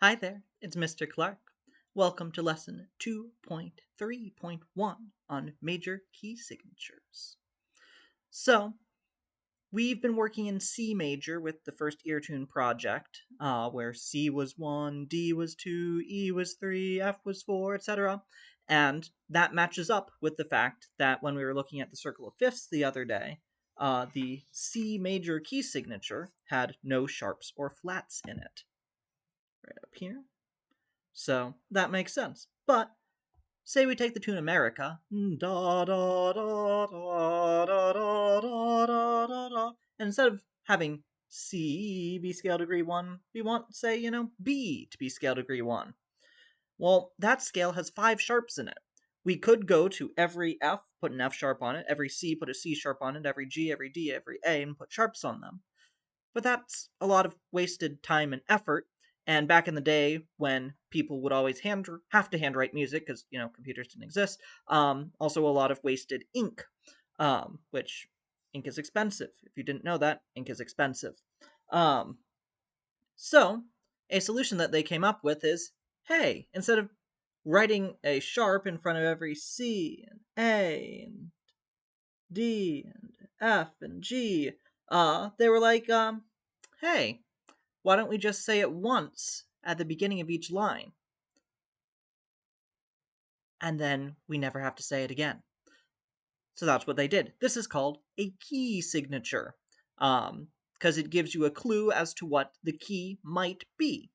Hi there, it's Mr. Clark. Welcome to lesson 2.3.1 on major key signatures. So, we've been working in C major with the first ear tune project, where C was 1, D was 2, E was 3, F was 4, etc. And that matches up with the fact that when we were looking at the circle of fifths the other day, the C major key signature had no sharps or flats in it. Right up here. So that makes sense. But say we take the tune America, da da da da da da da da da da, and instead of having C be scale degree 1, we want, say, B to be scale degree 1. Well, that scale has 5 sharps in it. We could go to every F, put an F sharp on it, every C, put a C sharp on it, every G, every D, every A, and put sharps on them. But that's a lot of wasted time and effort. And back in the day, when people would always have to handwrite music because computers didn't exist, also a lot of wasted ink, which ink is expensive. If you didn't know that, ink is expensive. Um, so a solution that they came up with is, hey, instead of writing a sharp in front of every C and A and D and F and G, they were like, hey, why don't we just say it once at the beginning of each line? And then we never have to say it again. So that's what they did. This is called a key signature, because it gives you a clue as to what the key might be.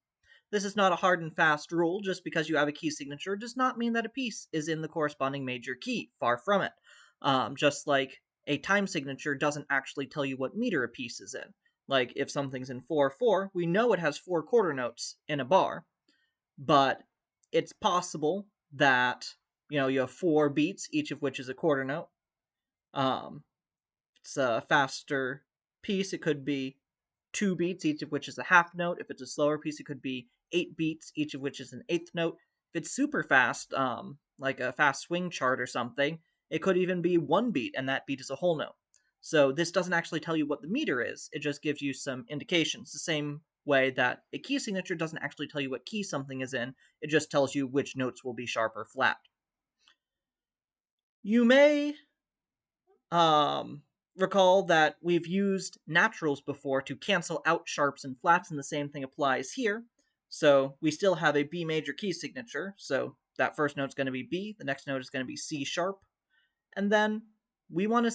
This is not a hard and fast rule. Just because you have a key signature does not mean that a piece is in the corresponding major key. Far from it. Just like a time signature doesn't actually tell you what meter a piece is in. Like, if something's in 4/4, we know it has 4 quarter notes in a bar, but it's possible that, you have 4 beats, each of which is a quarter note. It's a faster piece, it could be 2 beats, each of which is a half note. If it's a slower piece, it could be 8 beats, each of which is an eighth note. If it's super fast, like a fast swing chart or something, it could even be 1 beat, and that beat is a whole note. So this doesn't actually tell you what the meter is, it just gives you some indications. The same way that a key signature doesn't actually tell you what key something is in, it just tells you which notes will be sharp or flat. You may recall that we've used naturals before to cancel out sharps and flats, and the same thing applies here. So we still have a B major key signature, so that first note's going to be B, the next note is going to be C sharp, and then we want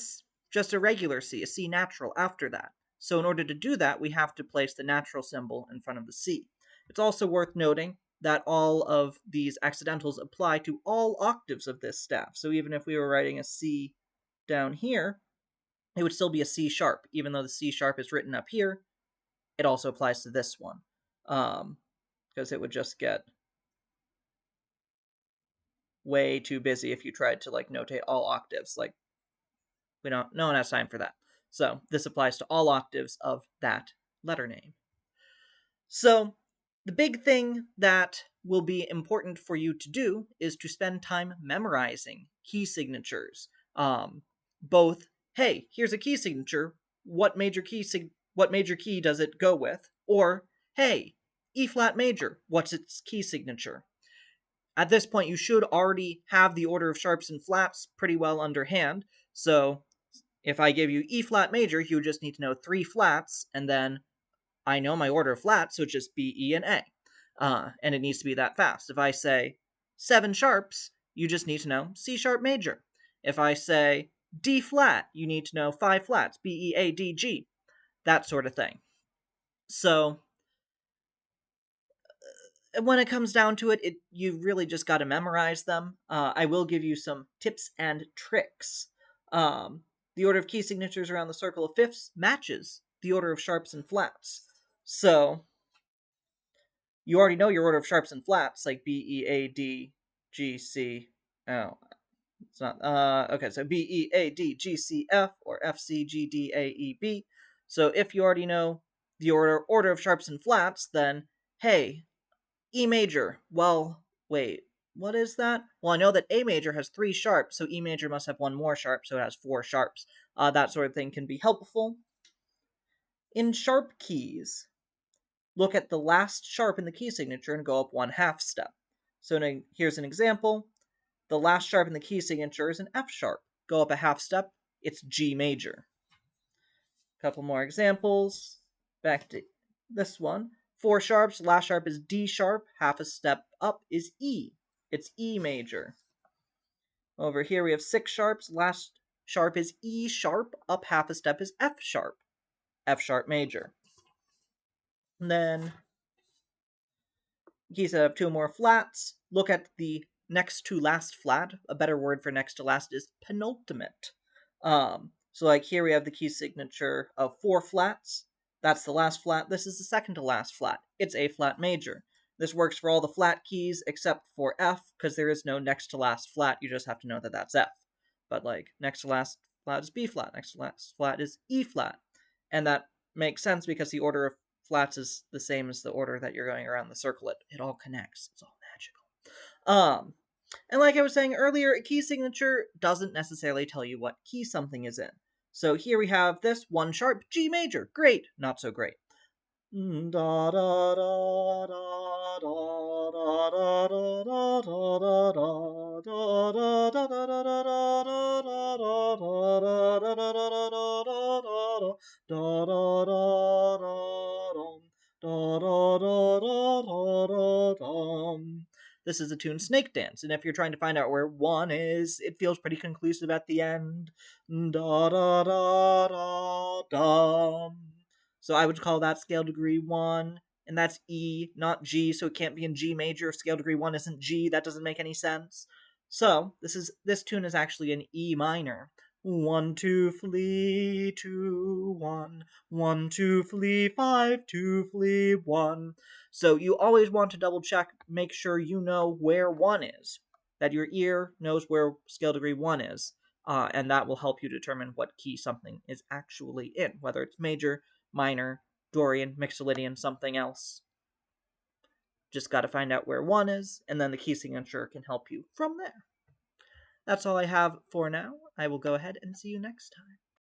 just a regular C, a C natural after that. So in order to do that, we have to place the natural symbol in front of the C. It's also worth noting that all of these accidentals apply to all octaves of this staff. So even if we were writing a C down here, it would still be a C sharp. Even though the C sharp is written up here, it also applies to this one. Because it would just get way too busy if you tried to notate all octaves. No one has time for that. So this applies to all octaves of that letter name. So the big thing that will be important for you to do is to spend time memorizing key signatures. Both, hey, here's a key signature. What major key does it go with? Or, hey, E flat major. What's its key signature? At this point, you should already have the order of sharps and flats pretty well underhand. So if I give you E flat major, you just need to know 3 flats, and then I know my order of flats, so it's just B, E, and A. And it needs to be that fast. If I say 7 sharps, you just need to know C sharp major. If I say D flat, you need to know 5 flats, B, E, A, D, G. That sort of thing. So when it comes down to it, you really just got to memorize them. I will give you some tips and tricks. The order of key signatures around the circle of fifths matches the order of sharps and flats. So you already know your order of sharps and flats, like B, E, A, D, G, C. Oh, it's not. Okay, so B, E, A, D, G, C, F, or F, C, G, D, A, E, B. So if you already know the order of sharps and flats, then hey, E major. Well, wait, what is that? Well, I know that A major has 3 sharps, so E major must have 1 more sharp, so it has 4 sharps. That sort of thing can be helpful. In sharp keys, look at the last sharp in the key signature and go up 1/2 step. So here's an example. The last sharp in the key signature is an F sharp. Go up a 1/2 step, it's G major. A couple more examples. Back to this one. 4 sharps, last sharp is D sharp, 1/2 a step up is E. It's E major. Over here we have 6 sharps, last sharp is E sharp, up 1/2 a step is F sharp major. And then keys that have 2 more flats, look at the next to last flat. A better word for next to last is penultimate. So like here we have the key signature of 4 flats. That's the last flat. This is the second to last flat. It's A flat major. This works for all the flat keys except for F, because there is no next to last flat. You just have to know that that's F. But like next to last flat is B flat. Next to last flat is E flat. And that makes sense because the order of flats is the same as the order that you're going around the circlet. It all connects. It's all magical. And like I was saying earlier, a key signature doesn't necessarily tell you what key something is in. So here we have this 1 sharp G major. Great, not so great. Da da da da da da da da da da da da da. This is the tune Snake Dance, and if you're trying to find out where 1 is, it feels pretty conclusive at the end. Da da da da da. So I would call that scale degree 1, and that's E, not G, so it can't be in G major if scale degree 1 isn't G. That doesn't make any sense. So this tune is actually in E minor. 1, 2, flee, 2, 1. 1, 2, flee, 5, 2, flee, 1. So you always want to double check, make sure you know where 1 is, that your ear knows where scale degree 1 is, and that will help you determine what key something is actually in, whether it's major, minor, Dorian, Mixolydian, something else. Just got to find out where 1 is, and then the key signature can help you from there. That's all I have for now. I will go ahead and see you next time.